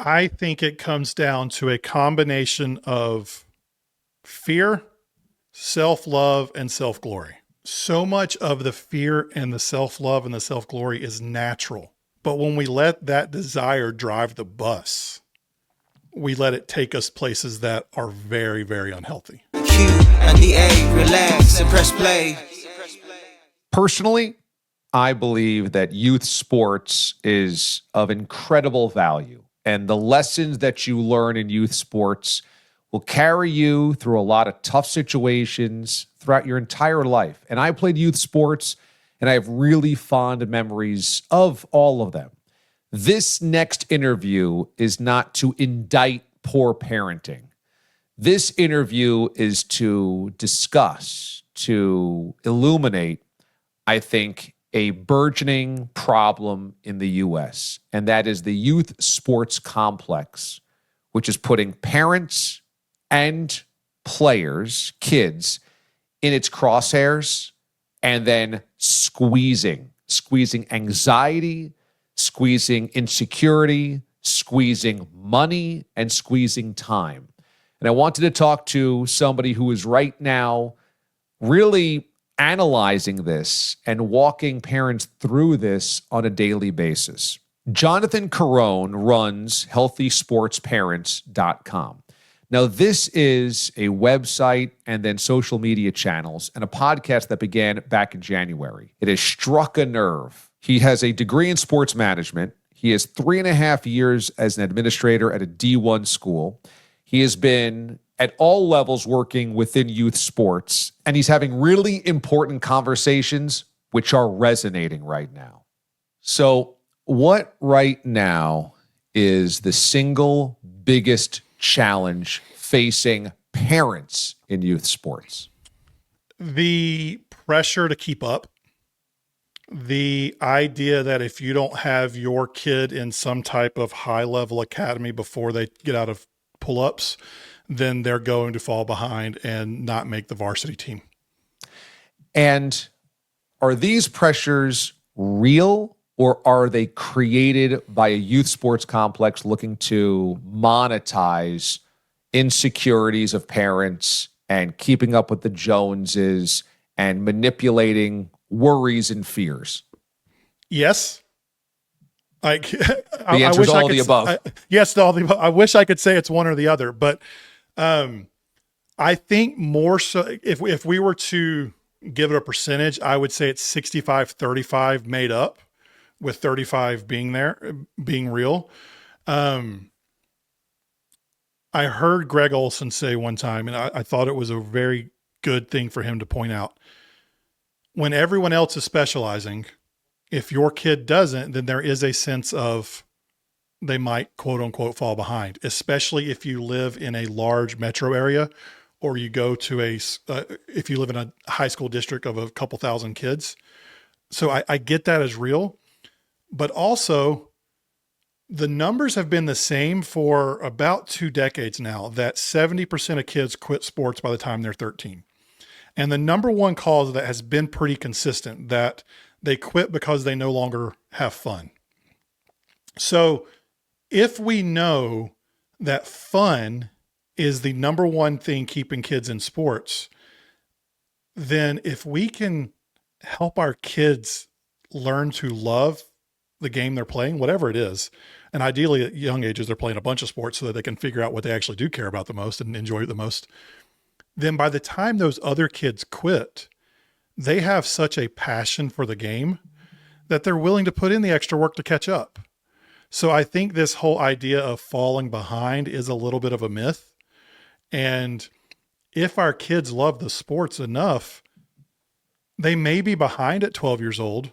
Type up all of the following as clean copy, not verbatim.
I think it comes down to a combination of fear, self-love, and self-glory. So much of the fear and the self-love and the self-glory is natural. But when we let that desire drive the bus, we let it take us places that are very, very unhealthy. Q&DA, relax and press play. Personally, I believe that youth sports is of incredible value. And the lessons that you learn in youth sports will carry you through a lot of tough situations throughout your entire life. And I played youth sports, and I have really fond memories of all of them. This next interview is not to indict poor parenting. This interview is to discuss, to illuminate, I think, a burgeoning problem in the U.S., and that is the youth sports complex, which is putting parents and players, kids, in its crosshairs and then squeezing anxiety, squeezing insecurity, squeezing money, and squeezing time. And I wanted to talk to somebody who is right now really analyzing this and walking parents through this on a daily basis. Jonathan Carone runs healthysportsparents.com. Now, this is a website and then social media channels and a podcast that began back in January. It has struck a nerve. He has a degree in sports management. He has 3.5 years as an administrator at a D1 school. He has been at all levels working within youth sports, and he's having really important conversations which are resonating right now. So what right now is the single biggest challenge facing parents in youth sports? The pressure to keep up. The idea that if you don't have your kid in some type of high-level academy before they get out of pull-ups, then they're going to fall behind and not make the varsity team. And are these pressures real, or are they created by a youth sports complex looking to monetize insecurities of parents and keeping up with the Joneses and manipulating worries and fears? Yes. The answer is all of the above. Yes, to all the above. I wish I could say it's one or the other, but I think more so if we were to give it a percentage, I would say it's 65-35 made up, with 35 being real. I heard Greg Olson say one time, and I thought it was a very good thing for him to point out. When everyone else is specializing, if your kid doesn't, then there is a sense of they might quote unquote fall behind, especially if you live in a large metro area or you go to if you live in a high school district of a couple thousand kids. So I get that as real, but also the numbers have been the same for about 2 decades now, that 70% of kids quit sports by the time they're 13. And the number one cause that has been pretty consistent, that they quit because they no longer have fun. So if we know that fun is the number one thing keeping kids in sports, then if we can help our kids learn to love the game they're playing, whatever it is, and ideally at young ages, they're playing a bunch of sports so that they can figure out what they actually do care about the most and enjoy it the most, then by the time those other kids quit, they have such a passion for the game that they're willing to put in the extra work to catch up. So I think this whole idea of falling behind is a little bit of a myth. And if our kids love the sports enough, they may be behind at 12 years old,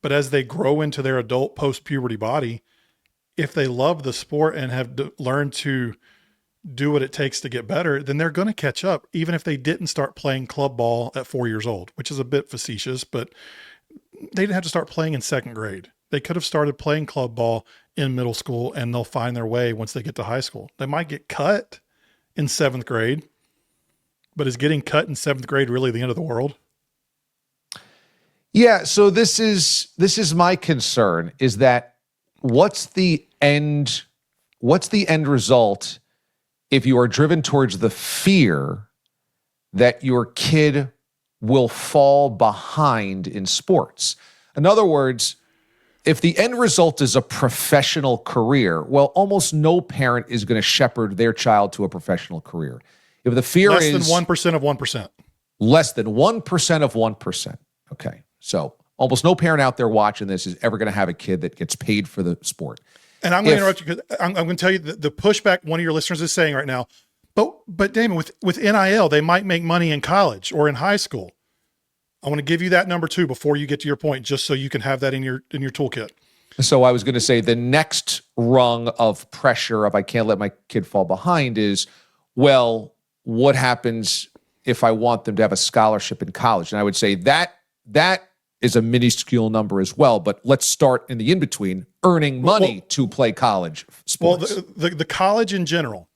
but as they grow into their adult post-puberty body, if they love the sport and have learned to do what it takes to get better, then they're going to catch up, even if they didn't start playing club ball at 4 years old, which is a bit facetious, but they didn't have to start playing in 2nd grade. They could have started playing club ball in middle school, and they'll find their way once they get to high school. They might get cut in 7th grade, but is getting cut in 7th grade really the end of the world? Yeah. So this is my concern, is that what's the end what's the end result if you are driven towards the fear that your kid will fall behind in sports? In other words, if the end result is a professional career, well, almost no parent is going to shepherd their child to a professional career. If the fear less is than 1% of 1%. less than 1% of 1%. Okay. So almost no parent out there watching this is ever going to have a kid that gets paid for the sport. And I'm going to interrupt you because I'm going to tell you the pushback one of your listeners is saying right now. But Damon, with NIL, they might make money in college or in high school. I want to give you that number too before you get to your point, just so you can have that in your toolkit. So I was going to say the next rung of pressure of I can't let my kid fall behind is, well, what happens if I want them to have a scholarship in college? And I would say that is a minuscule number as well. But let's start in the in-between, earning money to play college sports. Well, the college in general,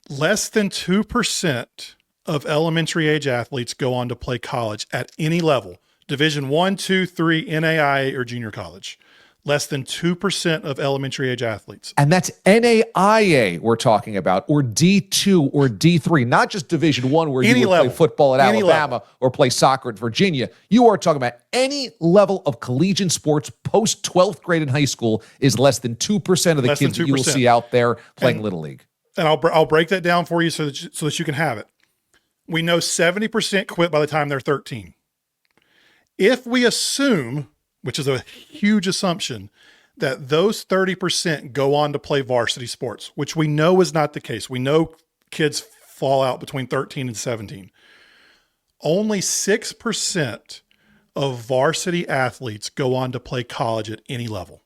less than 2% of elementary age athletes go on to play college at any level, Division 1, 2, 3, NAIA, or junior college. Less than 2% of elementary age athletes. And that's NAIA we're talking about, or D2 or D3, not just Division 1 where you would play football at Alabama or play soccer at Virginia. You are talking about any level of collegiate sports post 12th grade in high school is less than 2% of the kids that you will see out there playing Little League. And I'll break that down for you so that you can have it. We know 70% quit by the time they're 13. If we assume, which is a huge assumption, that those 30% go on to play varsity sports, which we know is not the case. We know kids fall out between 13 and 17. Only 6% of varsity athletes go on to play college at any level.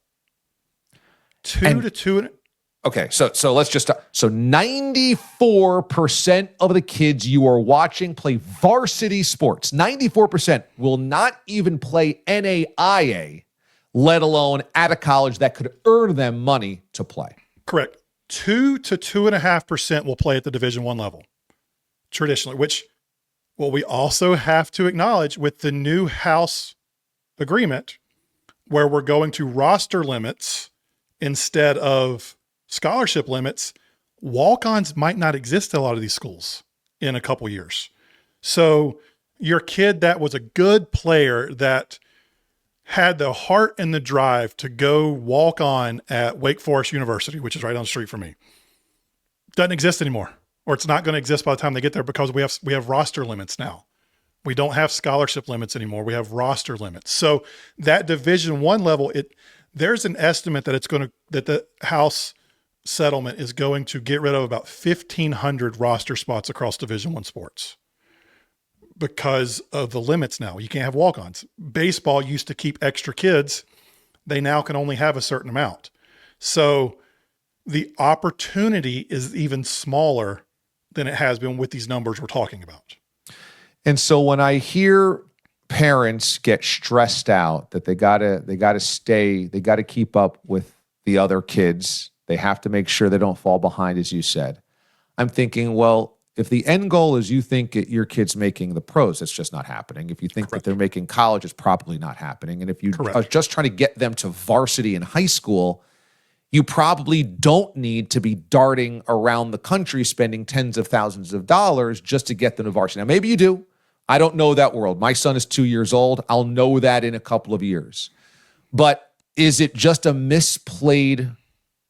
Okay, so let's just so 94% of the kids you are watching play varsity sports. 94% will not even play NAIA, let alone at a college that could earn them money to play. Correct. 2 to 2.5% will play at the Division I level traditionally, which what we also have to acknowledge with the new House agreement, where we're going to roster limits instead of scholarship limits, walk-ons might not exist at a lot of these schools in a couple years. So your kid that was a good player that had the heart and the drive to go walk on at Wake Forest University, which is right down the street from me, doesn't exist anymore, or it's not going to exist by the time they get there because we have roster limits now. We don't have scholarship limits anymore. We have roster limits. So that Division I level, there's an estimate that that the House settlement is going to get rid of about 1,500 roster spots across Division I sports because of the limits now. You can't have walk-ons. Baseball used to keep extra kids. They now can only have a certain amount. So the opportunity is even smaller than it has been with these numbers we're talking about. And so when I hear parents get stressed out that they gotta keep up with the other kids, they have to make sure they don't fall behind, as you said. I'm thinking, well, if the end goal is you think your kid's making the pros, it's just not happening. If you think that they're making college, it's probably not happening. And if you are just trying to get them to varsity in high school, you probably don't need to be darting around the country spending tens of thousands of dollars just to get them to varsity. Now, maybe you do. I don't know that world. My son is 2 years old. I'll know that in a couple of years. But is it just a misplayed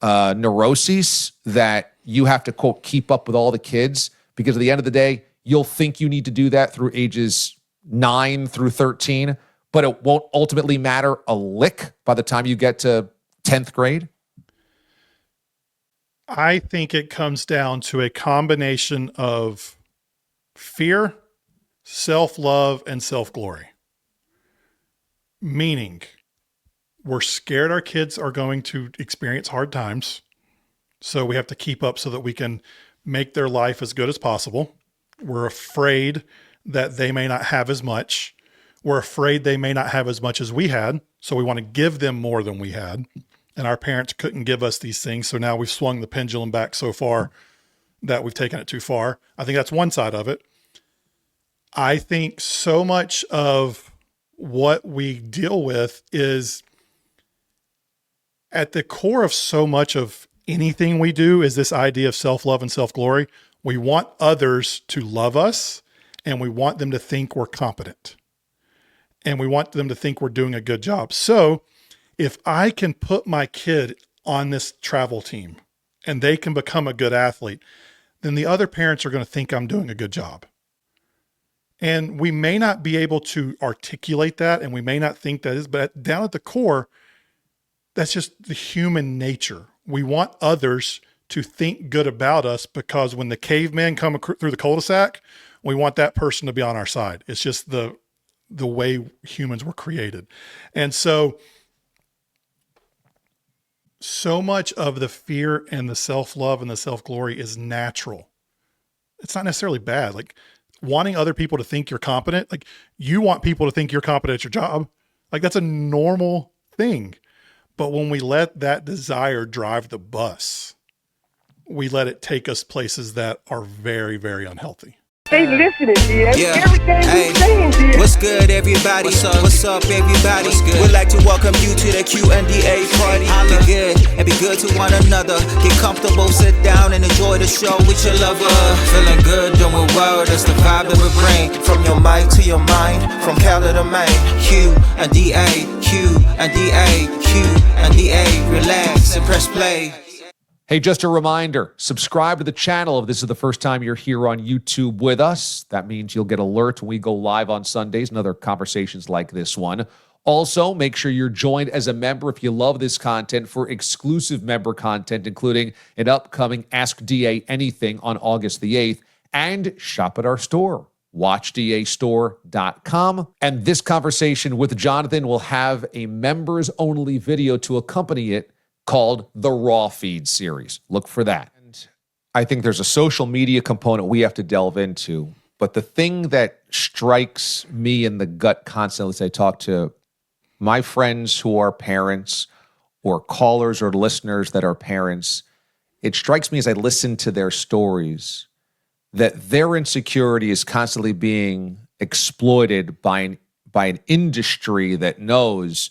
neuroses that you have to, quote, keep up with all the kids? Because at the end of the day, you'll think you need to do that through ages 9 through 13, but it won't ultimately matter a lick by the time you get to 10th grade? I think it comes down to a combination of fear, self-love, and self-glory. Meaning, we're scared our kids are going to experience hard times, so we have to keep up so that we can make their life as good as possible. We're afraid that they may not have as much. We're afraid they may not have as much as we had, so we want to give them more than we had. And our parents couldn't give us these things, so now we've swung the pendulum back so far that we've taken it too far. I think that's one side of it. I think so much of what we deal with is at the core of so much of anything we do is this idea of self-love and self-glory. We want others to love us, and we want them to think we're competent, and we want them to think we're doing a good job. So if I can put my kid on this travel team and they can become a good athlete, then the other parents are going to think I'm doing a good job. And we may not be able to articulate that, and we may not think that is, but down at the core, that's just the human nature. We want others to think good about us, because when the cavemen come through the cul-de-sac, we want that person to be on our side. It's just the way humans were created. And so much of the fear and the self-love and the self-glory is natural. It's not necessarily bad. Like wanting other people to think you're competent, like you want people to think you're competent at your job. Like that's a normal thing. But when we let that desire drive the bus, we let it take us places that are very, very unhealthy. They listening, dear. Yeah. Everything Hey. we saying, dear. What's good, everybody? What's up, everybody? We'd like to welcome you to the Q&DA party. Be good and be good to one another. Get comfortable, sit down and enjoy the show with your lover. Feeling good, doing well, that's the vibe that we bring. From your mic to your mind, from Cali to Maine. Q&DA, Q&DA, Q&DA. Relax and press play. Hey, just a reminder, subscribe to the channel if this is the first time you're here on YouTube with us. That means you'll get alerts when we go live on Sundays and other conversations like this one. Also, make sure you're joined as a member if you love this content for exclusive member content, including an upcoming Ask DA Anything on August the 8th, and shop at our store, watchdastore.com. And this conversation with Jonathan will have a members-only video to accompany it, called the Raw Feed series. Look for that. And I think there's a social media component we have to delve into. But the thing that strikes me in the gut constantly as I talk to my friends who are parents or callers or listeners that are parents, it strikes me as I listen to their stories that their insecurity is constantly being exploited by an industry that knows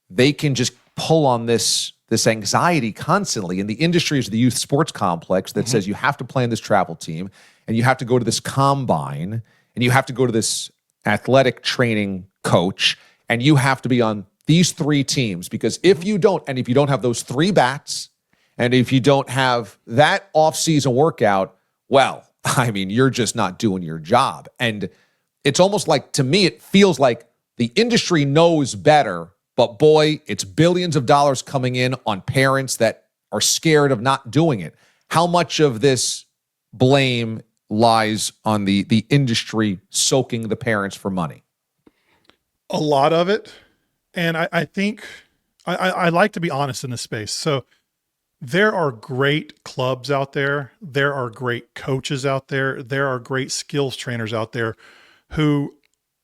they can just pull on this anxiety constantly. And the industry is the youth sports complex that says you have to play on this travel team, and you have to go to this combine, and you have to go to this athletic training coach, and you have to be on these three teams, because if you don't have those three bats, and if you don't have that off-season workout, well, I mean, you're just not doing your job. And it's almost like, to me, it feels like the industry knows better. But boy, it's billions of dollars coming in on parents that are scared of not doing it. How much of this blame lies on the industry soaking the parents for money? A lot of it. And I think I like to be honest in this space. So there are great clubs out there. There are great coaches out there. There are great skills trainers out there who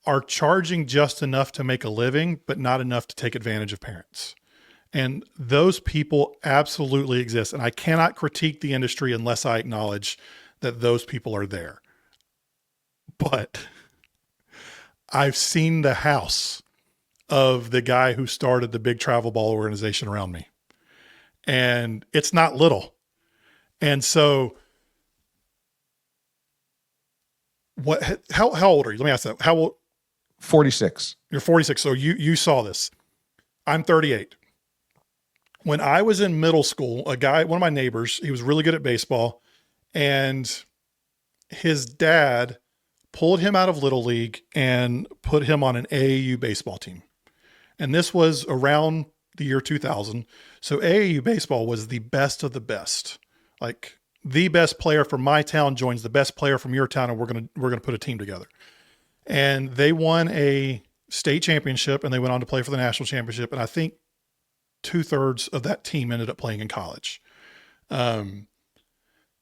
are charging just enough to make a living, but not enough to take advantage of parents. And those people absolutely exist. And I cannot critique the industry unless I acknowledge that those people are there. But I've seen the house of the guy who started the big travel ball organization around me. And it's not little. And so how old are you? Let me ask that. How old? 46. You're 46. So you saw this. I'm 38. When I was in middle school, one of my neighbors, he was really good at baseball, and his dad pulled him out of Little League and put him on an AAU baseball team. And this was around the year 2000. So AAU baseball was the best of the best. Like the best player from my town joins the best player from your town, and we're going to put a team together. And they won a state championship, and they went on to play for the national championship. And I think 2/3 of that team ended up playing in college.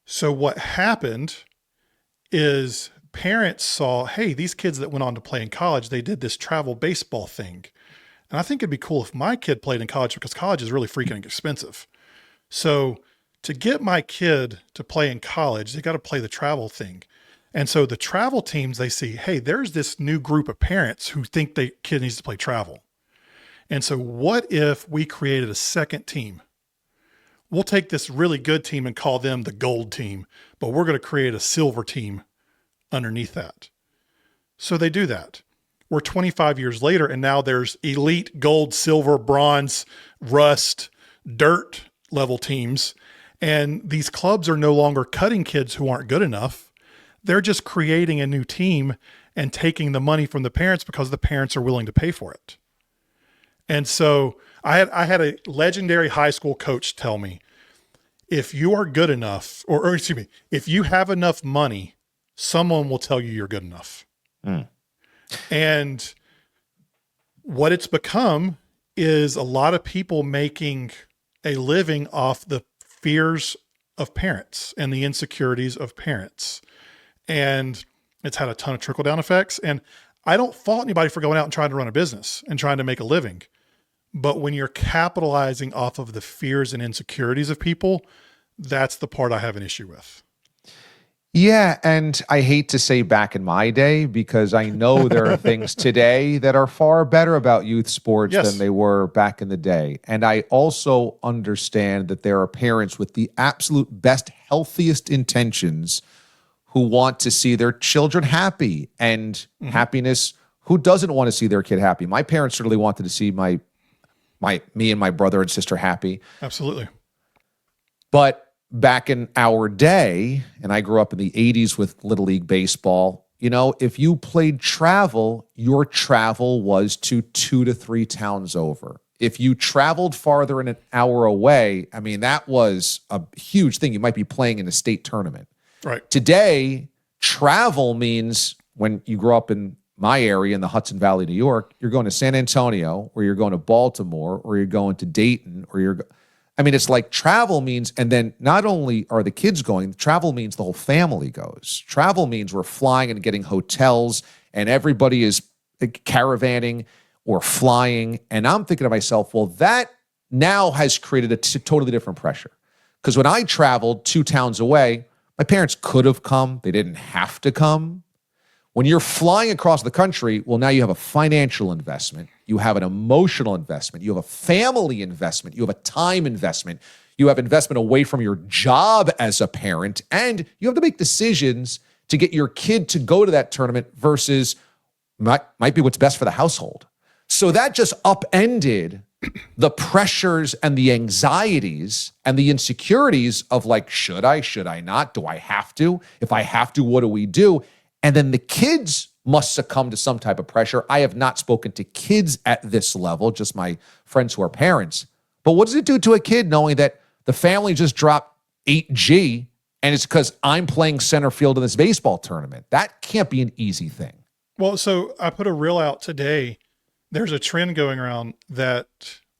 So what happened is parents saw, hey, these kids that went on to play in college, they did this travel baseball thing. And I think it'd be cool if my kid played in college, because college is really freaking expensive. So to get my kid to play in college, they got to play the travel thing. And so the travel teams, they see, hey, there's this new group of parents who think their kid needs to play travel. And so what if we created a second team? we'll take this really good team and call them the gold team, but we're going to create a silver team underneath that. So they do that. We're 25 years later, and now there's elite gold, silver, bronze, rust, dirt level teams. And these clubs are no longer cutting kids who aren't good enough. They're just creating a new team and taking the money from the parents because the parents are willing to pay for it. And so I had a legendary high school coach tell me, if you are good enough, or excuse me, if you have enough money, someone will tell you you're good enough. And what it's become is a lot of people making a living off the fears of parents and the insecurities of parents. And it's had a ton of trickle down effects. And I don't fault anybody for going out and trying to run a business and trying to make a living. But when you're capitalizing off of the fears and insecurities of people, that's the part I have an issue with. Yeah, and I hate to say back in my day, because I know there are things today that are far better about youth sports than they were back in the day. And I also understand that there are parents with the absolute best, healthiest intentions who want to see their children happy and happiness. Who doesn't want to see their kid happy? My parents certainly wanted to see me and my brother and sister happy. Absolutely. But back in our day, and I grew up in the 80s with Little League Baseball, you know, if you played travel, your travel was to 2 to 3 towns over. If you traveled farther than an hour away, I mean, that was a huge thing. You might be playing in a state tournament. Right. Today, travel means, when you grow up in my area in the Hudson Valley, New York, you're going to San Antonio, or you're going to Baltimore, or you're going to Dayton, it's like travel means, and then not only are the kids going, travel means the whole family goes. Travel means we're flying and getting hotels, and everybody is caravanning or flying. And I'm thinking to myself, well, that now has created a totally different pressure. Because when I traveled 2 towns away, my parents could have come. They didn't have to come. When you're flying across the country, well, now you have a financial investment. You have an emotional investment. You have a family investment. You have a time investment. You have investment away from your job as a parent. And you have to make decisions to get your kid to go to that tournament versus might be what's best for the household. So that just upended the pressures and the anxieties and the insecurities of like, should I not? Do I have to? If I have to, what do we do? And then the kids must succumb to some type of pressure. I have not spoken to kids at this level, just my friends who are parents. But what does it do to a kid knowing that the family just dropped 8G and it's because I'm playing center field in this baseball tournament? That can't be an easy thing. Well, so I put a reel out today. There's a trend going around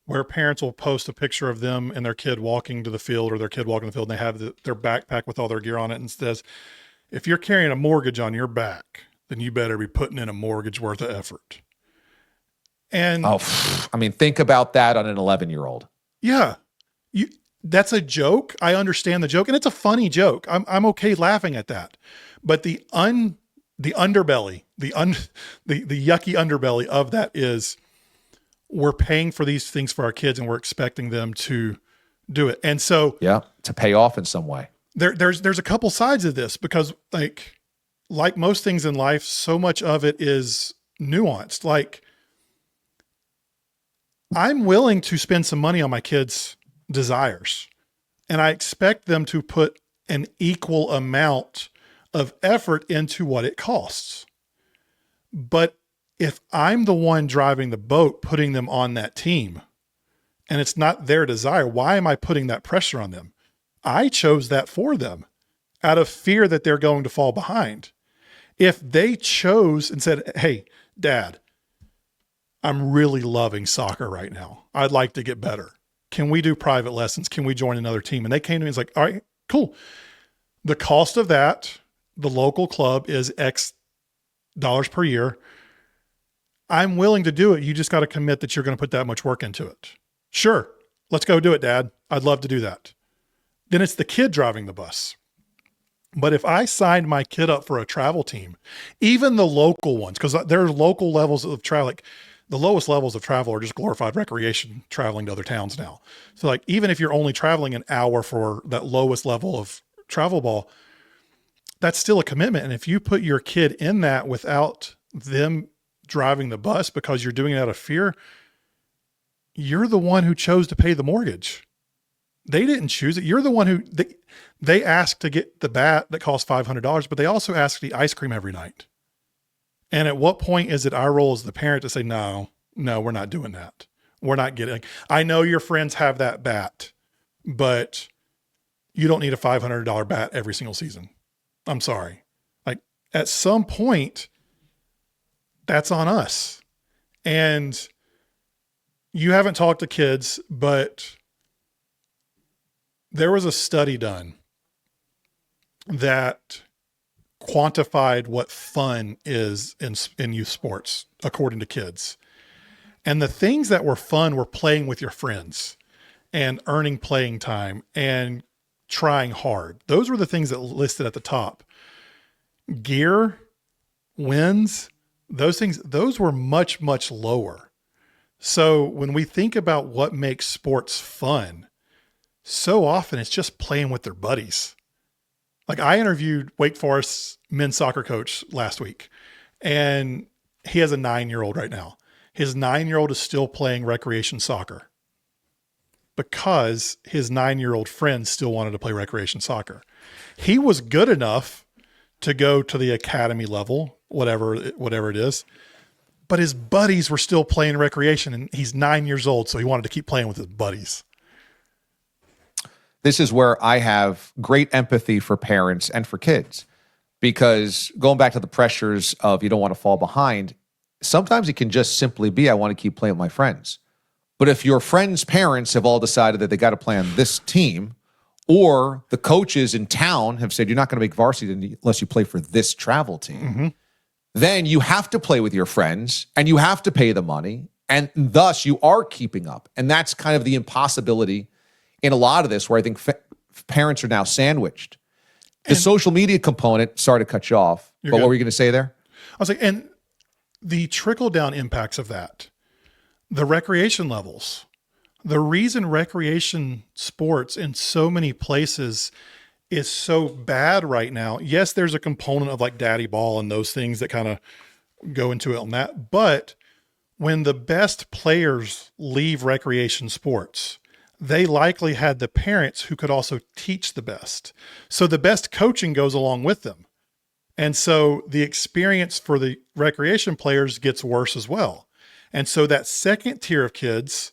where parents will post a picture of them and their kid walking to the field, or their kid walking to the field, and they have their backpack with all their gear on it, and says, if you're carrying a mortgage on your back, then you better be putting in a mortgage worth of effort. And think about that on an 11-year-old. Yeah. That's a joke. I understand the joke, and it's a funny joke. I'm okay laughing at that. But the underbelly, the yucky underbelly of that is, we're paying for these things for our kids and we're expecting them to do it. And so, yeah, to pay off in some way. There's a couple sides of this, because like most things in life, so much of it is nuanced. Like, I'm willing to spend some money on my kids' desires, and I expect them to put an equal amount of effort into what it costs. But if I'm the one driving the boat, putting them on that team, and it's not their desire, why am I putting that pressure on them? I chose that for them out of fear that they're going to fall behind. If they chose and said, hey, Dad, I'm really loving soccer right now. I'd like to get better. Can we do private lessons? Can we join another team? And they came to me and was like, all right, cool. The cost of that, the local club, is X dollars per year. I'm willing to do it. You just got to commit that you're going to put that much work into it. Sure. Let's go do it, Dad. I'd love to do that. Then it's the kid driving the bus. But if I signed my kid up for a travel team, even the local ones, because there are local levels of travel, like the lowest levels of travel are just glorified recreation traveling to other towns now. So like, even if you're only traveling an hour for that lowest level of travel ball, that's still a commitment. And if you put your kid in that without them driving the bus because you're doing it out of fear, you're the one who chose to pay the mortgage. They didn't choose it. You're the one who they asked to get the bat that costs $500, but they also asked the ice cream every night. And at what point is it our role as the parent to say, no, we're not doing that. We're not getting, I know your friends have that bat, but you don't need a $500 bat every single season. I'm sorry. Like, at some point, that's on us. And you haven't talked to kids, but there was a study done that quantified what fun is in youth sports, according to kids. And the things that were fun were playing with your friends and earning playing time and trying hard. Those were the things that listed at the top. Gear, wins, those things, those were much, much lower. So when we think about what makes sports fun, so often it's just playing with their buddies. Like, I interviewed Wake Forest's men's soccer coach last week, and he has a 9-year-old right now. His 9-year-old is still playing recreation soccer because his 9-year-old friends still wanted to play recreation soccer. He was good enough to go to the academy level, whatever it is, but his buddies were still playing recreation, and he's 9 years old. So he wanted to keep playing with his buddies. This is where I have great empathy for parents and for kids, because going back to the pressures of you don't want to fall behind, sometimes it can just simply be, I want to keep playing with my friends. But if your friends' parents have all decided that they got to play on this team, or the coaches in town have said, you're not going to make varsity unless you play for this travel team, then you have to play with your friends and you have to pay the money. And thus you are keeping up. And that's kind of the impossibility in a lot of this, where I think parents are now sandwiched. The social media component, sorry to cut you off, but good. what were you going to say there? I was like, and the trickle down impacts of that, the recreation levels, the reason recreation sports in so many places is so bad right now. Yes, there's a component of like daddy ball and those things that kind of go into it on that. But when the best players leave recreation sports, they likely had the parents who could also teach the best. So the best coaching goes along with them. And so the experience for the recreation players gets worse as well. And so that second tier of kids,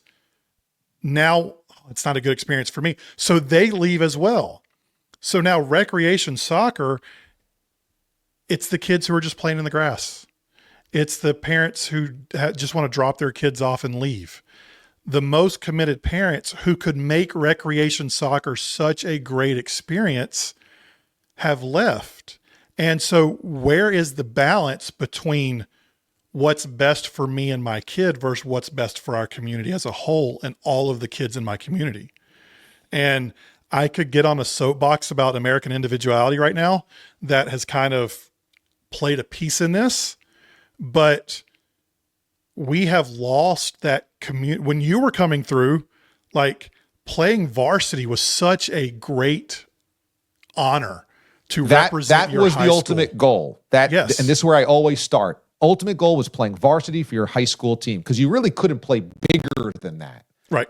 now it's not a good experience for me. So they leave as well. So now recreation soccer, it's the kids who are just playing in the grass. It's the parents who just want to drop their kids off and leave. The most committed parents who could make recreation soccer such a great experience have left. And so where is the balance between what's best for me and my kid versus what's best for our community as a whole and all of the kids in my community? And I could get on a soapbox about American individuality right now that has kind of played a piece in this, but we have lost that community. When you were coming through, like, playing varsity was such a great honor to represent your high school. That was the ultimate goal. Yes. And this is where I always start. Ultimate goal was playing varsity for your high school team, because you really couldn't play bigger than that. Right.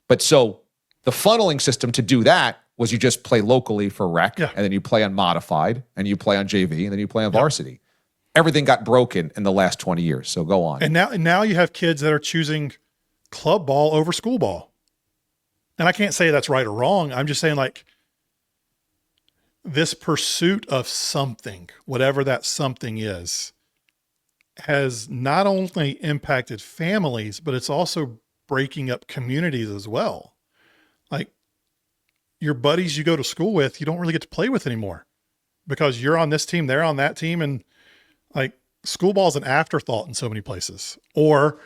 But so the funneling system to do that was you just play locally for rec, and then you play on modified, and you play on JV, and then you play on varsity. Everything got broken in the last 20 years. So go on. And now you have kids that are choosing club ball over school ball. And I can't say that's right or wrong. I'm just saying, like, this pursuit of something, whatever that something is, has not only impacted families, but it's also breaking up communities as well. Like, your buddies you go to school with, you don't really get to play with anymore because you're on this team, they're on that team. And like, school ball is an afterthought in so many places, or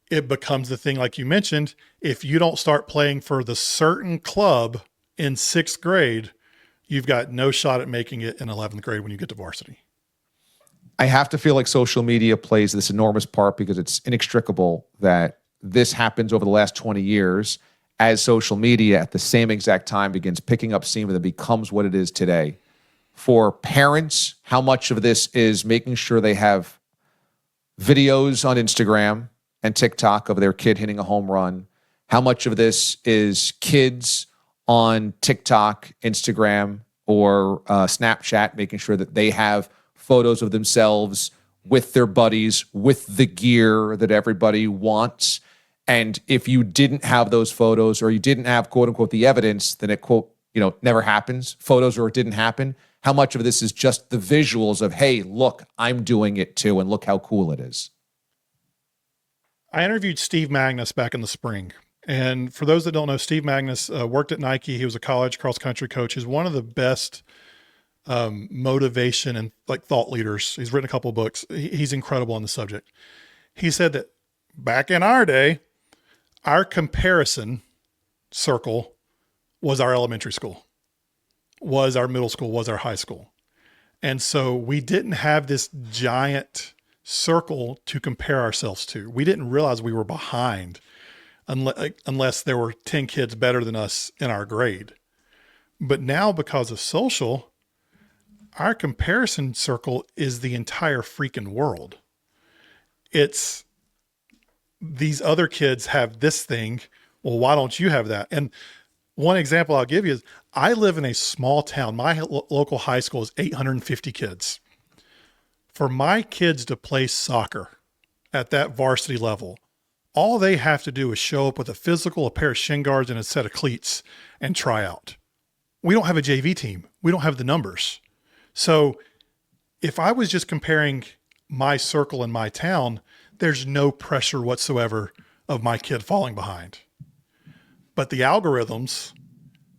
it becomes the thing, like you mentioned, if you don't start playing for the certain club in 6th grade, you've got no shot at making it in 11th grade when you get to varsity. I have to feel like social media plays this enormous part because it's inextricable that this happens over the last 20 years as social media at the same exact time begins picking up steam and becomes what it is today. For parents, how much of this is making sure they have videos on Instagram and TikTok of their kid hitting a home run? How much of this is kids on TikTok, Instagram, or Snapchat, making sure that they have photos of themselves with their buddies, with the gear that everybody wants? And if you didn't have those photos, or you didn't have, quote unquote, the evidence, then it, quote, never happens, photos, or it didn't happen. How much of this is just the visuals of, hey, look, I'm doing it too, and look how cool it is? I interviewed Steve Magnus back in the spring. And for those that don't know, Steve Magnus worked at Nike. He was a college cross-country coach. He's one of the best motivation and thought leaders. He's written a couple of books. He's incredible on the subject. He said that back in our day, our comparison circle was our elementary school, was our middle school, was our high school. And so we didn't have this giant circle to compare ourselves to. We didn't realize we were behind unless there were 10 kids better than us in our grade. But now, because of social, our comparison circle is the entire freaking world. It's these other kids have this thing. Well, why don't you have that? And one example I'll give you is I live in a small town. My local high school is 850 kids. For my kids to play soccer at that varsity level, all they have to do is show up with a physical, a pair of shin guards, and a set of cleats and try out. We don't have a JV team. We don't have the numbers. So if I was just comparing my circle in my town, there's no pressure whatsoever of my kid falling behind. But the algorithms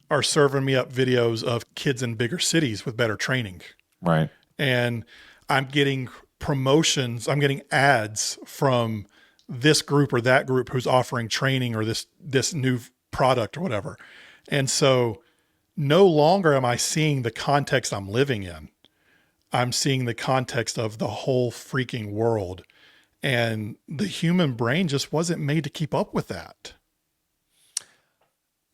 are serving me up videos of kids in bigger cities with better training. Right. And I'm getting promotions. I'm getting ads from this group or that group who's offering training or this new product or whatever. And so no longer am I seeing the context I'm living in. I'm seeing the context of the whole freaking world. And the human brain just wasn't made to keep up with that.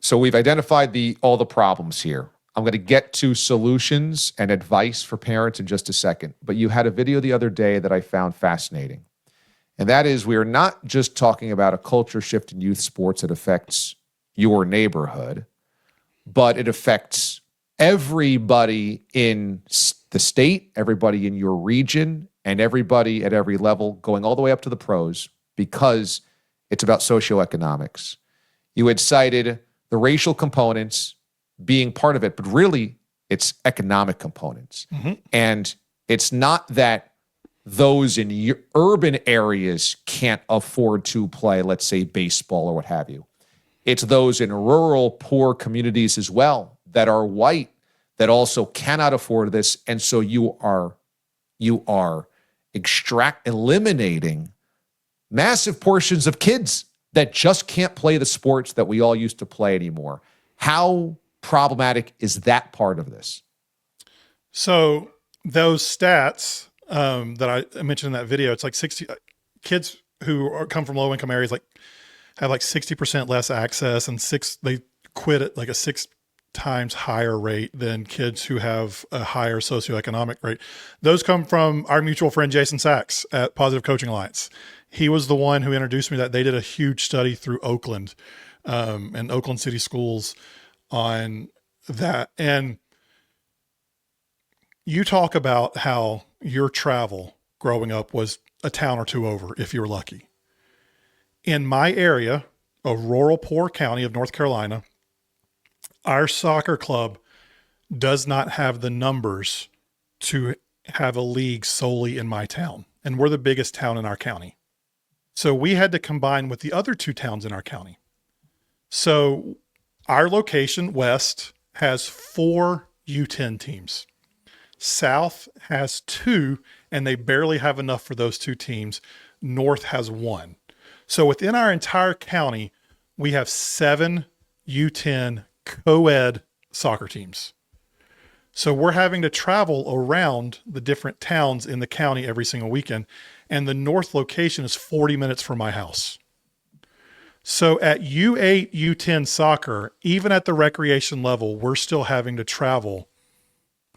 So we've identified all the problems here. I'm going to get to solutions and advice for parents in just a second. But you had a video the other day that I found fascinating. And that is, we are not just talking about a culture shift in youth sports that affects your neighborhood, but it affects everybody in the state, everybody in your region, and everybody at every level, going all the way up to the pros, because it's about socioeconomics. You had cited the racial components being part of it, but really it's economic components. Mm-hmm. And it's not that those in urban areas can't afford to play, let's say, baseball or what have you. It's those in rural, poor communities as well that are white that also cannot afford this. And so you are eliminating massive portions of kids that just can't play the sports that we all used to play anymore. How problematic is that part of this? So those stats that I mentioned in that video, it's like 60 kids who come from low income areas, have 60% less access, and they quit at like a 6 times higher rate than kids who have a higher socioeconomic rate. Those come from our mutual friend, Jason Sachs at Positive Coaching Alliance. He was the one who introduced me that. They did a huge study through Oakland and Oakland City Schools on that. And you talk about how your travel growing up was a town or two over, if you were lucky. In my area, a rural, poor county of North Carolina, our soccer club does not have the numbers to have a league solely in my town. And we're the biggest town in our county. So we had to combine with the other 2 towns in our county. So our location, West, has 4 U10 teams. South has 2, and they barely have enough for those 2 teams. North has 1. So within our entire county, we have 7 U10 co-ed soccer teams. So we're having to travel around the different towns in the county every single weekend. And the north location is 40 minutes from my house. So at U8, U10 soccer, even at the recreation level, we're still having to travel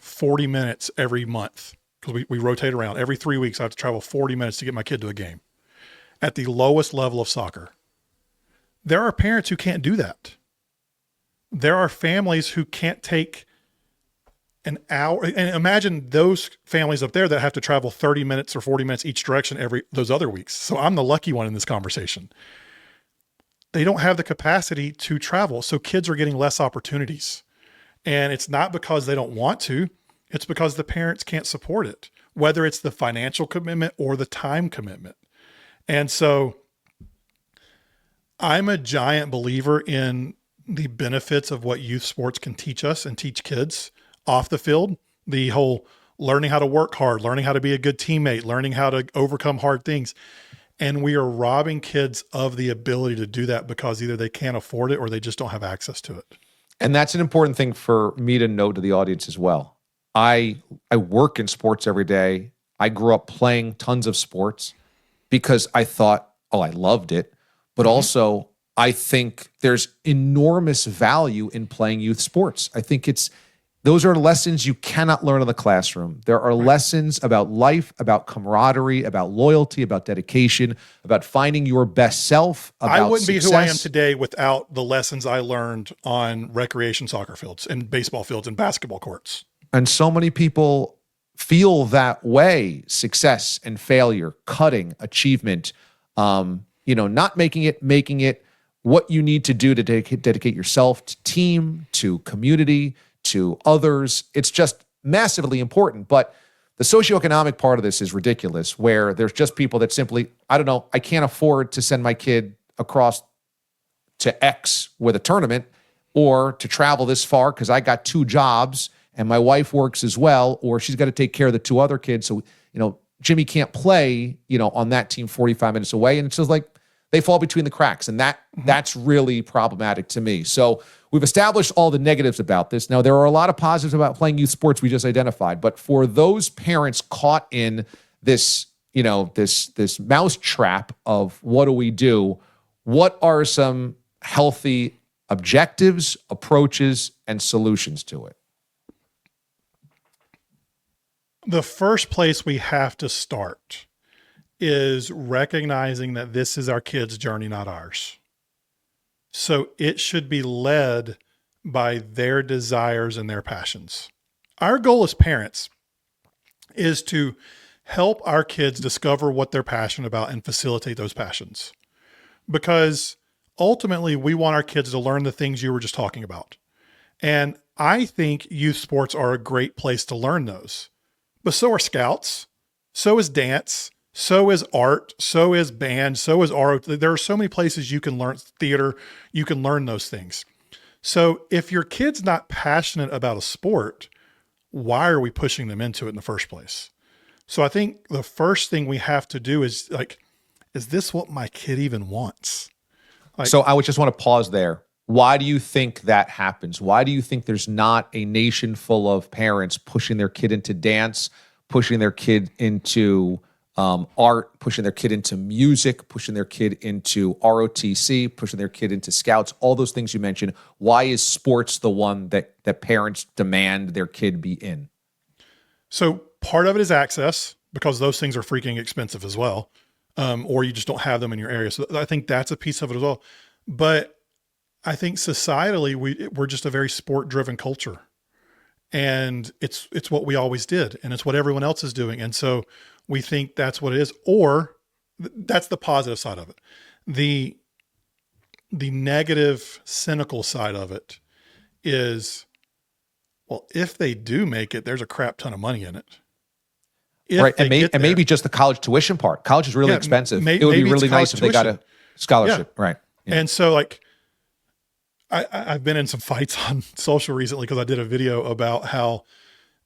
40 minutes every month because we rotate around. Every 3 weeks, I have to travel 40 minutes to get my kid to a game at the lowest level of soccer. There are parents who can't do that. There are families who can't take an hour. And imagine those families up there that have to travel 30 minutes or 40 minutes each direction those other weeks. So I'm the lucky one in this conversation. They don't have the capacity to travel. So kids are getting less opportunities. And it's not because they don't want to, it's because the parents can't support it, whether it's the financial commitment or the time commitment. And so I'm a giant believer in the benefits of what youth sports can teach us and teach kids off the field. The whole learning how to work hard, learning how to be a good teammate, learning how to overcome hard things. And we are robbing kids of the ability to do that because either they can't afford it or they just don't have access to it. And that's an important thing for me to note to the audience as well. I work in sports every day. I grew up playing tons of sports because I thought, I loved it. But also, I think there's enormous value in playing youth sports. I think those are lessons you cannot learn in the classroom. There are lessons about life, about camaraderie, about loyalty, about dedication, about finding your best self, about I wouldn't success. be who I am today without the lessons I learned on recreation soccer fields and baseball fields and basketball courts. And so many people feel that way: success and failure, cutting, achievement, not making it, what you need to do to dedicate yourself to team, to community, to others. It's just massively important. But the socioeconomic part of this is ridiculous, where there's just people that simply, I can't afford to send my kid across to X with a tournament or to travel this far because I got 2 jobs and my wife works as well, or she's got to take care of the 2 other kids. So, Jimmy can't play, on that team 45 minutes away. And it's just like they fall between the cracks. And that's really problematic to me. So we've established all the negatives about this. Now, there are a lot of positives about playing youth sports we just identified. But for those parents caught in this, this mouse trap of what do we do, what are some healthy objectives, approaches, and solutions to it? The first place we have to start is recognizing that this is our kids' journey, not ours. So it should be led by their desires and their passions. Our goal as parents is to help our kids discover what they're passionate about and facilitate those passions. Because ultimately, we want our kids to learn the things you were just talking about. And I think youth sports are a great place to learn those. But so are scouts, so is dance, so is art, so is band, so is art. There are so many places you can learn theater, you can learn those things. So if your kid's not passionate about a sport, why are we pushing them into it in the first place? So I think the first thing we have to do is is this what my kid even wants? So I would just want to pause there. Why do you think that happens? Why do you think there's not a nation full of parents pushing their kid into dance, pushing their kid into art, pushing their kid into music, pushing their kid into ROTC, pushing their kid into scouts, all those things you mentioned? Why is sports the one that parents demand their kid be in? So part of it is access, because those things are freaking expensive as well. Or you just don't have them in your area. So I think that's a piece of it as well. But I think societally, we're just a very sport-driven culture, and it's what we always did, and it's what everyone else is doing. And so we think that's what it is, or that's the positive side of it. The negative, cynical side of it is, well, if they do make it, there's a crap ton of money in it. Right. And maybe just the college tuition part. College is really expensive. It would be really nice if they got a scholarship. Yeah. Right. Yeah. And so I've been in some fights on social recently because I did a video about how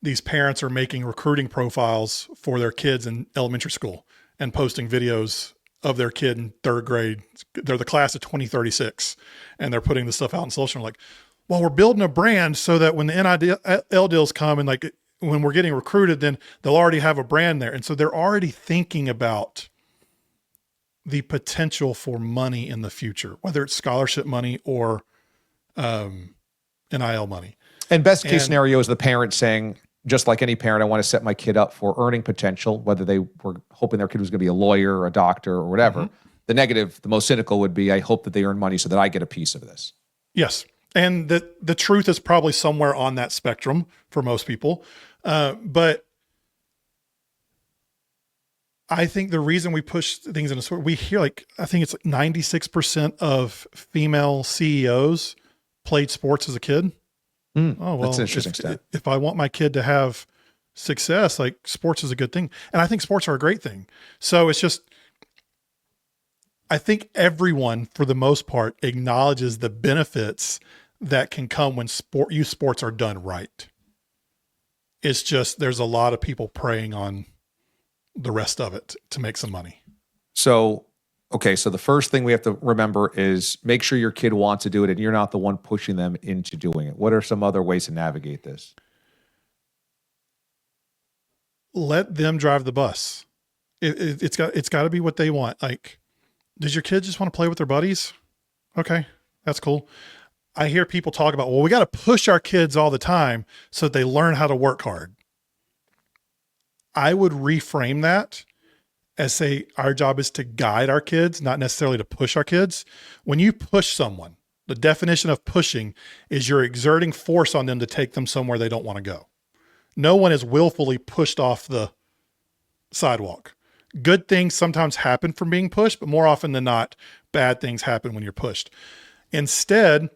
these parents are making recruiting profiles for their kids in elementary school and posting videos of their kid in 3rd grade. They're the class of 2036, and they're putting the stuff out on social. I'm like, well, we're building a brand so that when the NIL deals come and like when we're getting recruited, then they'll already have a brand there. And so they're already thinking about the potential for money in the future, whether it's scholarship money or NIL money. And best case scenario is the parent saying, just like any parent, I want to set my kid up for earning potential, whether they were hoping their kid was going to be a lawyer or a doctor or whatever. The negative, the most cynical would be, I hope that they earn money so that I get a piece of this. Yes. And the truth is probably somewhere on that spectrum for most people. But I think the reason we push things in a sort, we hear like, I think it's like 96% of female CEOs played sports as a kid. Oh, well, that's an interesting stat. If I want my kid to have success, like sports is a good thing. And I think sports are a great thing. So it's just, I think everyone for the most part acknowledges the benefits that can come when youth sports are done right. It's just, there's a lot of people preying on the rest of it to make some money. So, okay. So the first thing we have to remember is make sure your kid wants to do it and you're not the one pushing them into doing it. What are some other ways to navigate this? Let them drive the bus. It's got to be what they want. Like, does your kid just want to play with their buddies? Okay, that's cool. I hear people talk about, well, we got to push our kids all the time so that they learn how to work hard. I would reframe that as say, our job is to guide our kids, not necessarily to push our kids. When you push someone, the definition of pushing is you're exerting force on them to take them somewhere they don't want to go. No one is willfully pushed off the sidewalk. Good things sometimes happen from being pushed, but more often than not, bad things happen when you're pushed. Instead,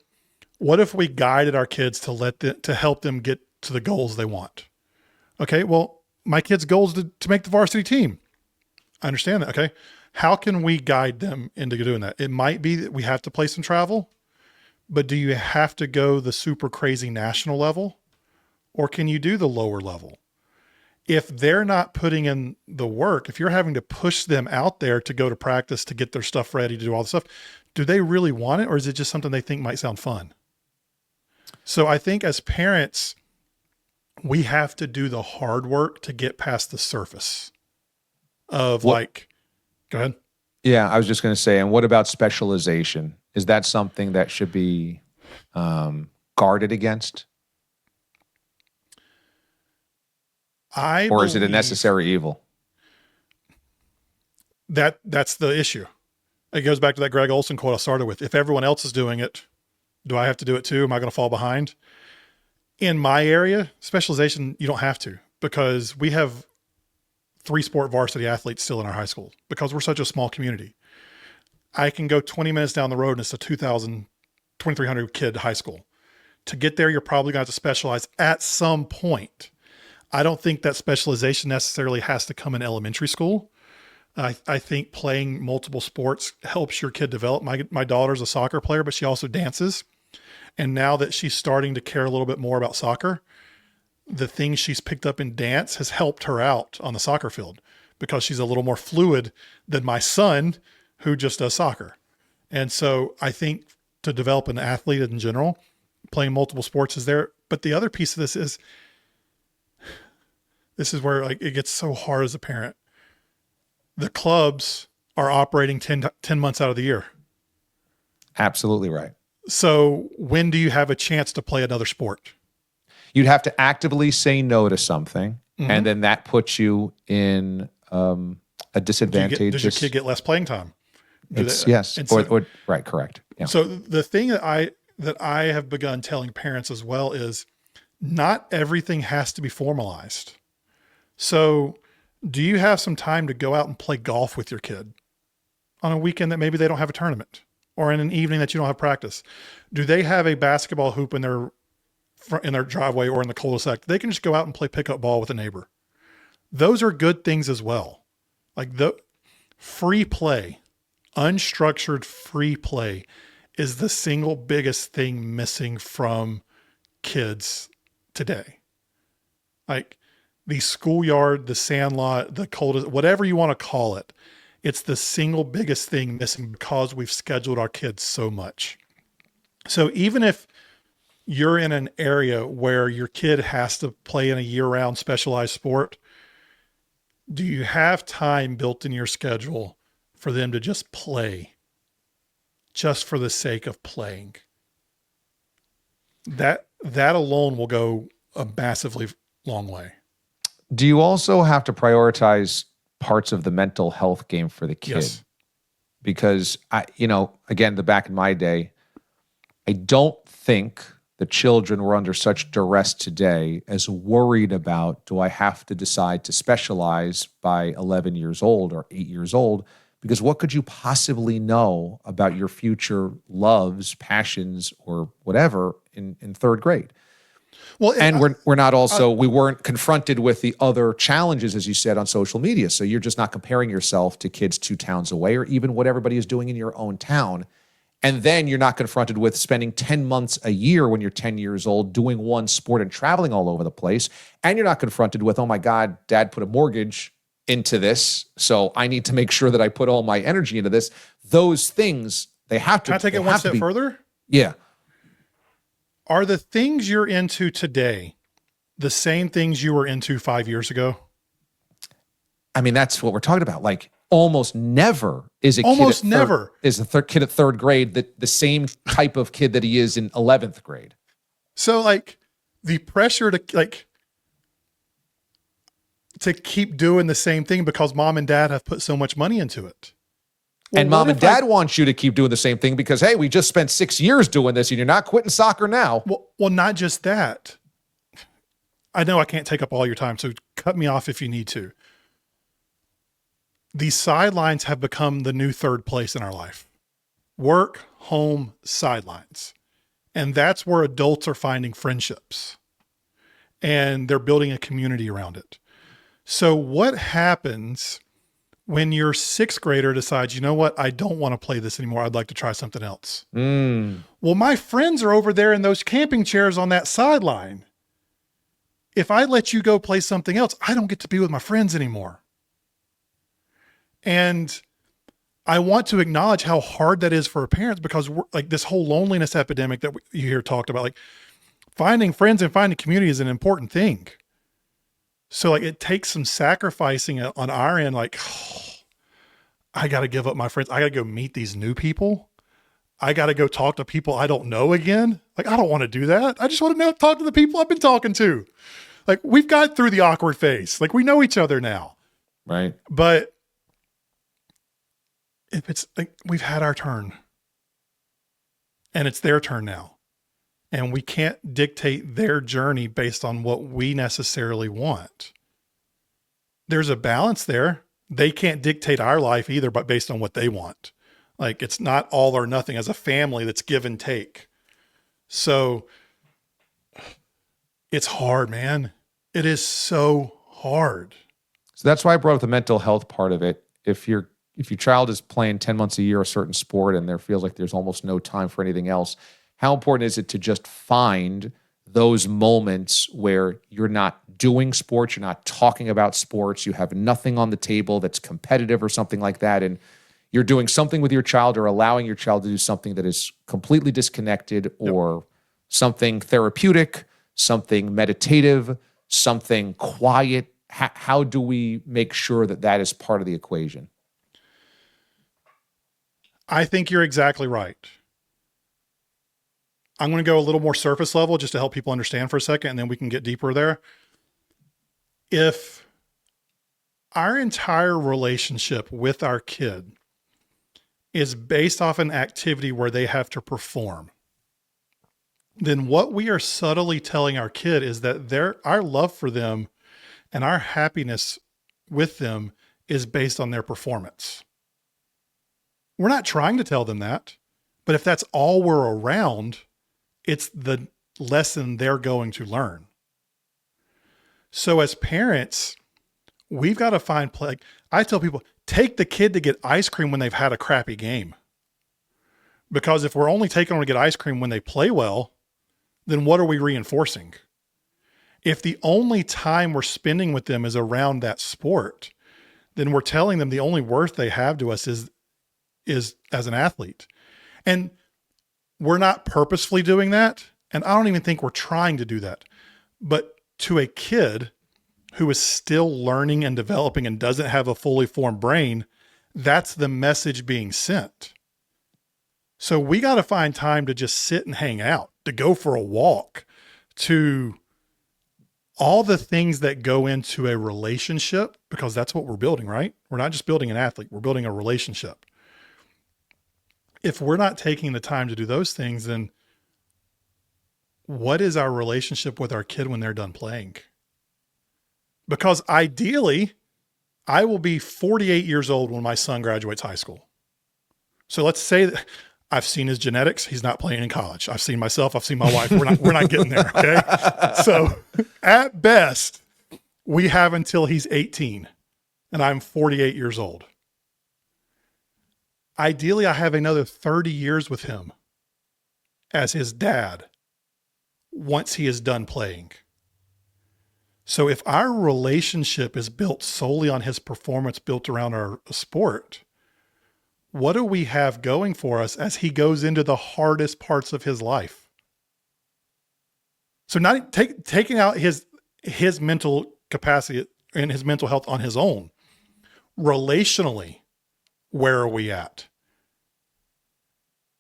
what if we guided our kids to help them get to the goals they want? Okay, well, my kid's goal is to make the varsity team. I understand that. Okay. How can we guide them into doing that? It might be that we have to play some travel, but do you have to go the super crazy national level, or can you do the lower level? If they're not putting in the work, if you're having to push them out there to go to practice, to get their stuff ready, to do all the stuff, do they really want it? Or is it just something they think might sound fun? So I think as parents, we have to do the hard work to get past the surface of go ahead. Yeah, I was just going to say, and what about specialization? Is that something that should be guarded against? Or is it a necessary evil? That's the issue. It goes back to that Greg Olson quote I started with. If everyone else is doing it, do I have to do it too? Am I going to fall behind? In my area, specialization, you don't have to, because we have 3 sport varsity athletes still in our high school because we're such a small community. I can go 20 minutes down the road and it's a 2,300 kid high school. To get there, you're probably going to have to specialize at some point. I don't think that specialization necessarily has to come in elementary school. I think playing multiple sports helps your kid develop. My daughter's a soccer player, but she also dances. And now that she's starting to care a little bit more about soccer, the things she's picked up in dance has helped her out on the soccer field because she's a little more fluid than my son who just does soccer. And so I think to develop an athlete in general, playing multiple sports is there. But the other piece of this is where like it gets so hard as a parent. The clubs are operating 10 months out of the year. Absolutely right. So when do you have a chance to play another sport? You'd have to actively say no to something, and then that puts you in a disadvantage. Does your kid get less playing time? Yes. Right. Correct. Yeah. So the thing that I have begun telling parents as well is not everything has to be formalized. So do you have some time to go out and play golf with your kid on a weekend that maybe they don't have a tournament, or in an evening that you don't have practice? Do they have a basketball hoop in their driveway or in the cul-de-sac? They can just go out and play pickup ball with a neighbor. Those are good things as well. Like the free play, unstructured free play is the single biggest thing missing from kids today. Like the schoolyard, the sandlot, the cul-de-sac, whatever you want to call it, it's the single biggest thing missing because we've scheduled our kids so much. So even if you're in an area where your kid has to play in a year-round specialized sport, do you have time built in your schedule for them to just play, just for the sake of playing? That alone will go a massively long way. Do you also have to prioritize parts of the mental health game for the kid? Yes. Because again, back in my day, I don't think the children were under such duress today as worried about, do I have to decide to specialize by 11 years old or 8 years old? Because what could you possibly know about your future loves, passions, or whatever in third grade? Well, and we're not also, we weren't confronted with the other challenges, as you said, on social media. So you're just not comparing yourself to kids 2 towns away or even what everybody is doing in your own town. And then you're not confronted with spending 10 months a year when you're 10 years old doing one sport and traveling all over the place. And you're not confronted with, oh my God, Dad put a mortgage into this, so I need to make sure that I put all my energy into this. Those things, they have to. Can I take it one step further? Yeah. Are the things you're into today the same things you were into 5 years ago? I mean, that's what we're talking about. Like, almost never is a kid at third grade the same type of kid that he is in 11th grade. So like the pressure to keep doing the same thing because mom and dad have put so much money into it. Well, and mom and dad want you to keep doing the same thing because, hey, we just spent 6 years doing this and you're not quitting soccer now. Well, not just that. I know I can't take up all your time, so cut me off if you need to. These sidelines have become the new third place in our life. Work, home, sidelines. And that's where adults are finding friendships. And they're building a community around it. So what happens when your 6th grader decides, you know what, I don't want to play this anymore. I'd like to try something else. Well, my friends are over there in those camping chairs on that sideline. If I let you go play something else, I don't get to be with my friends anymore. And I want to acknowledge how hard that is for parents, because we're, like, this whole loneliness epidemic that you hear talked about, like finding friends and finding community is an important thing. So like it takes some sacrificing on our end. Like, I got to give up my friends. I got to go meet these new people. I got to go talk to people I don't know again. Like, I don't want to do that. I just want to talk to the people I've been talking to. Like, we've got through the awkward phase. Like, we know each other now. Right. But if it's like, we've had our turn and it's their turn now, and we can't dictate their journey based on what we necessarily want. There's a balance there. They can't dictate our life either, but based on what they want. Like, it's not all or nothing. As a family, that's give and take. So it's hard, man. It is so hard. So that's why I brought up the mental health part of it. If your child is playing 10 months a year a certain sport and there feels like there's almost no time for anything else, how important is it to just find those moments where you're not doing sports, you're not talking about sports, you have nothing on the table that's competitive or something like that, and you're doing something with your child or allowing your child to do something that is completely disconnected, or something therapeutic, something meditative, something quiet? How do we make sure that that is part of the equation? I think you're exactly right. I'm going to go a little more surface level just to help people understand for a second, and then we can get deeper there. If our entire relationship with our kid is based off an activity where they have to perform, then what we are subtly telling our kid is that our love for them and our happiness with them is based on their performance. We're not trying to tell them that, but if that's all we're around, it's the lesson they're going to learn. So as parents, we've got to find play. Like, I tell people, take the kid to get ice cream when they've had a crappy game. Because if we're only taking them to get ice cream when they play well, then what are we reinforcing? If the only time we're spending with them is around that sport, then we're telling them the only worth they have to us is as an athlete. And we're not purposefully doing that, And I don't even think we're trying to do that. But to a kid who is still learning and developing and doesn't have a fully formed brain, that's the message being sent. So we got to find time to just sit and hang out, to go for a walk, to all the things that go into a relationship, because that's what we're building, right? We're not just building an athlete, we're building a relationship. If we're not taking the time to do those things, then what is our relationship with our kid when they're done playing? Because ideally, I will be 48 years old when my son graduates high school. So let's say that I've seen his genetics. He's not playing in college. I've seen myself. I've seen my wife. We're not getting there. Okay. So at best, we have until he's 18 and I'm 48 years old. Ideally, I have another 30 years with him as his dad once he is done playing. So if our relationship is built solely on his performance, built around our sport, what do we have going for us as he goes into the hardest parts of his life? So not taking out his mental capacity and his mental health on his own. Relationally, where are we at?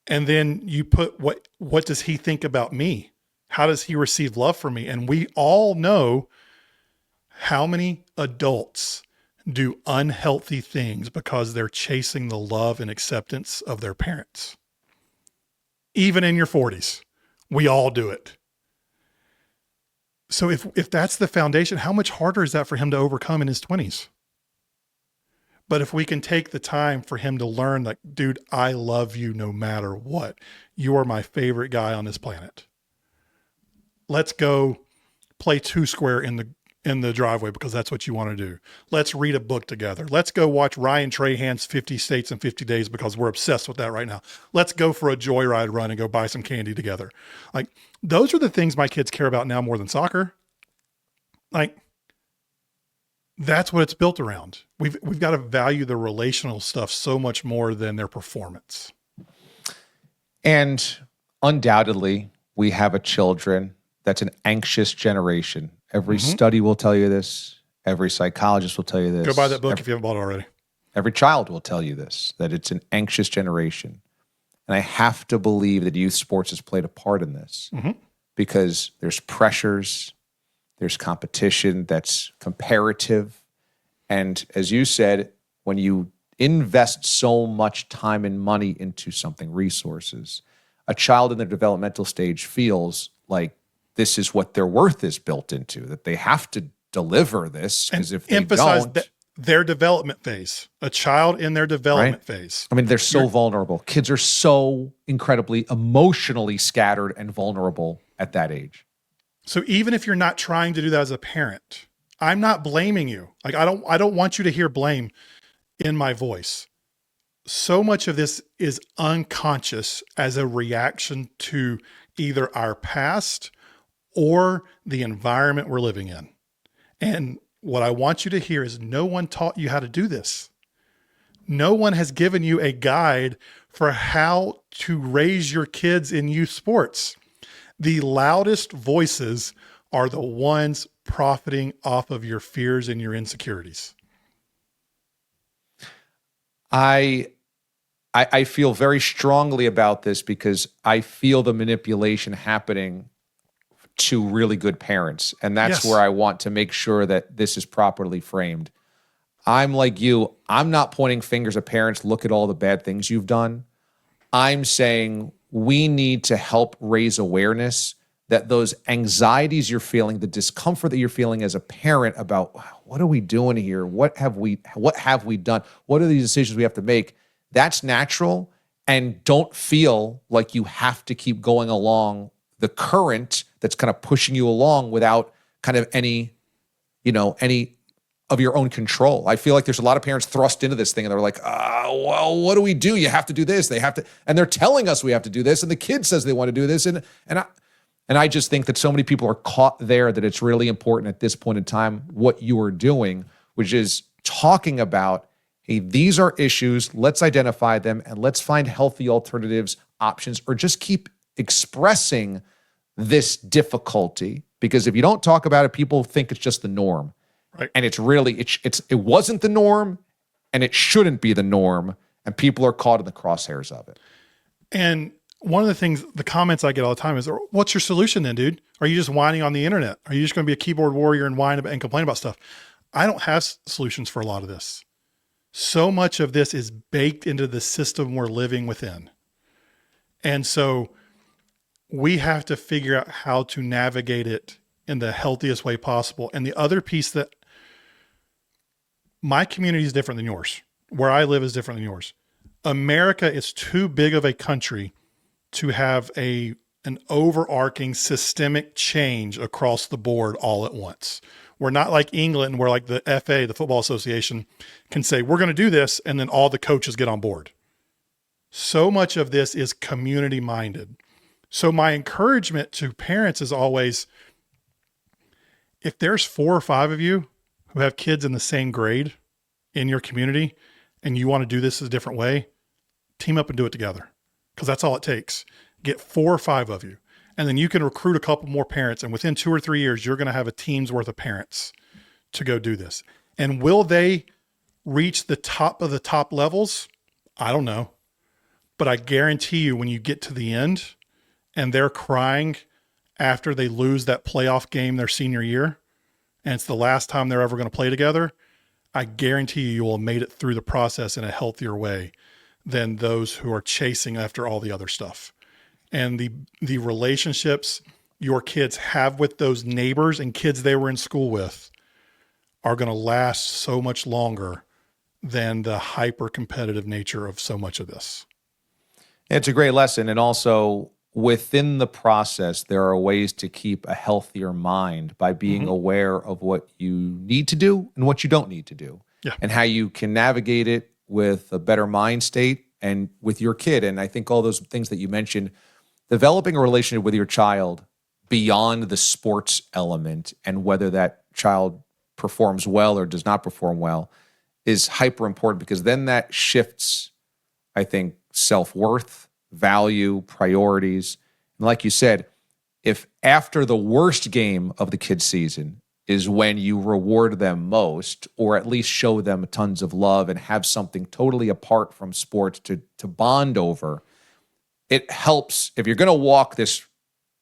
And then you put what does he think about me? How does he receive love from me? And we all know how many adults do unhealthy things because they're chasing the love and acceptance of their parents. Even in your 40s, we all do it. So if that's the foundation, how much harder is that for him to overcome in his 20s? But if we can take the time for him to learn, like, dude, I love you no matter what. You are my favorite guy on this planet. Let's go play two square in the driveway because that's what you want to do. Let's read a book together. Let's go watch Ryan Trahan's 50 States in 50 Days because we're obsessed with that right now. Let's go for a joyride run and go buy some candy together. Like, those are the things my kids care about now more than soccer. Like, that's what it's built around. We've got to value the relational stuff so much more than their performance. And undoubtedly, we have a children that's an anxious generation. Every study will tell you this. Every psychologist will tell you this. Go buy that book if you haven't bought it already. Every child will tell you this, that it's an anxious generation. And I have to believe that youth sports has played a part in this because there's pressures, there's competition that's comparative. And as you said, when you invest so much time and money into something, resources, a child in their developmental stage feels like this is what their worth is built into, that they have to deliver this, because if they don't, their development phase, a child in their development phase. I mean, they're so vulnerable. Kids are so incredibly emotionally scattered and vulnerable at that age. So even if you're not trying to do that as a parent, I'm not blaming you. Like, I don't want you to hear blame in my voice. So much of this is unconscious as a reaction to either our past or the environment we're living in. And what I want you to hear is no one taught you how to do this. No one has given you a guide for how to raise your kids in youth sports. The loudest voices are the ones profiting off of your fears and your insecurities. I feel very strongly about this because I feel the manipulation happening to really good parents. And that's where I want to make sure that this is properly framed. I'm like you. I'm not pointing fingers at parents. Look at all the bad things you've done. I'm saying we need to help raise awareness that those anxieties you're feeling, the discomfort that you're feeling as a parent about what are we doing here? What have we done? What are these decisions we have to make? That's natural. And don't feel like you have to keep going along the current that's kind of pushing you along without kind of any of your own control. I feel like there's a lot of parents thrust into this thing and they're like, well, what do we do? You have to do this. They have to, and they're telling us we have to do this. And the kid says they want to do this. And I just think that so many people are caught there that it's really important at this point in time, what you are doing, which is talking about, hey, these are issues. Let's identify them and let's find healthy alternatives, options, or just keep expressing this difficulty, because if you don't talk about it, people think it's just the norm. Right. And it's really, it wasn't the norm, and it shouldn't be the norm, and people are caught in the crosshairs of it. And one of the things, the comments I get all the time is, what's your solution then, dude? Are you just whining on the internet? Are you just going to be a keyboard warrior and whine about and complain about stuff? I don't have solutions for a lot of this. So much of this is baked into the system we're living within. And so we have to figure out how to navigate it in the healthiest way possible. And the other piece, that my community is different than yours. Where I live is different than yours. America is too big of a country to have an overarching systemic change across the board all at once. We're not like England, where like the FA, the Football Association, can say, we're going to do this, and then all the coaches get on board. So much of this is community minded. So my encouragement to parents is always, if there's 4 or 5 of you who have kids in the same grade in your community, and you want to do this a different way, team up and do it together. Because that's all it takes. Get 4 or 5 of you. And then you can recruit a couple more parents. And within 2 or 3 years, you're going to have a team's worth of parents to go do this. And will they reach the top of the top levels? I don't know. But I guarantee you, when you get to the end and they're crying after they lose that playoff game their senior year, and it's the last time they're ever going to play together, I guarantee you will have made it through the process in a healthier way than those who are chasing after all the other stuff. And the relationships your kids have with those neighbors and kids they were in school with are going to last so much longer than the hyper competitive nature of so much of this. It's a great lesson. And also, within the process, there are ways to keep a healthier mind by being aware of what you need to do and what you don't need to do. Yeah. And how you can navigate it with a better mind state and with your kid. And I think all those things that you mentioned, developing a relationship with your child beyond the sports element and whether that child performs well or does not perform well is hyper important, because then that shifts, I think, self-worth, value, priorities. And like you said, if after the worst game of the kid's season is when you reward them most, or at least show them tons of love and have something totally apart from sports to bond over, it helps. If you're going to walk this,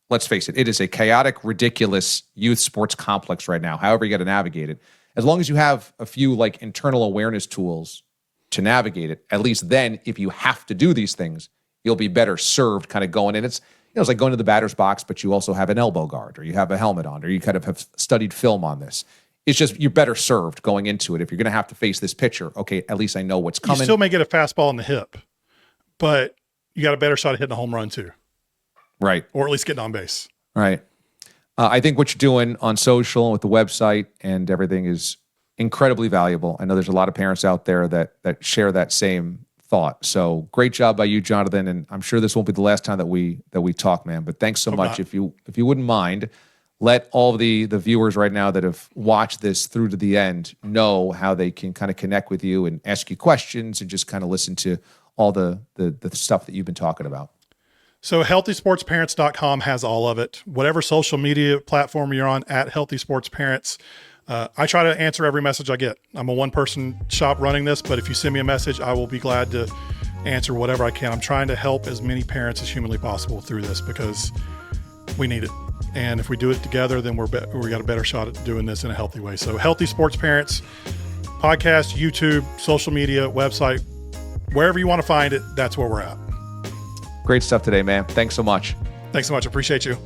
let's face it, it is a chaotic, ridiculous youth sports complex right now, however you got to navigate it. As long as you have a few like internal awareness tools to navigate it, at least then if you have to do these things, you'll be better served kind of going in. It's, it's like going to the batter's box, but you also have an elbow guard, or you have a helmet on, or you kind of have studied film on this. It's just, you're better served going into it. If you're going to have to face this pitcher, okay, at least I know what's coming. You still may get a fastball in the hip, but you got a better shot at hitting a home run too. Right. Or at least getting on base. Right. I think what you're doing on social and with the website and everything is incredibly valuable. I know there's a lot of parents out there that share that same thought. So great job by you, Jonathan. And I'm sure this won't be the last time that we talk, man. But thanks so much. If you wouldn't mind, let all the viewers right now that have watched this through to the end know how they can kind of connect with you and ask you questions and just kind of listen to all the stuff that you've been talking about. So healthysportsparents.com has all of it. Whatever social media platform you're on, at Healthy Sports Parents. I try to answer every message I get. I'm a one-person shop running this, but if you send me a message, I will be glad to answer whatever I can. I'm trying to help as many parents as humanly possible through this, because we need it. And if we do it together, then we got a better shot at doing this in a healthy way. So Healthy Sports Parents, podcast, YouTube, social media, website, wherever you want to find it, that's where we're at. Great stuff today, man. Thanks so much. Thanks so much. Appreciate you.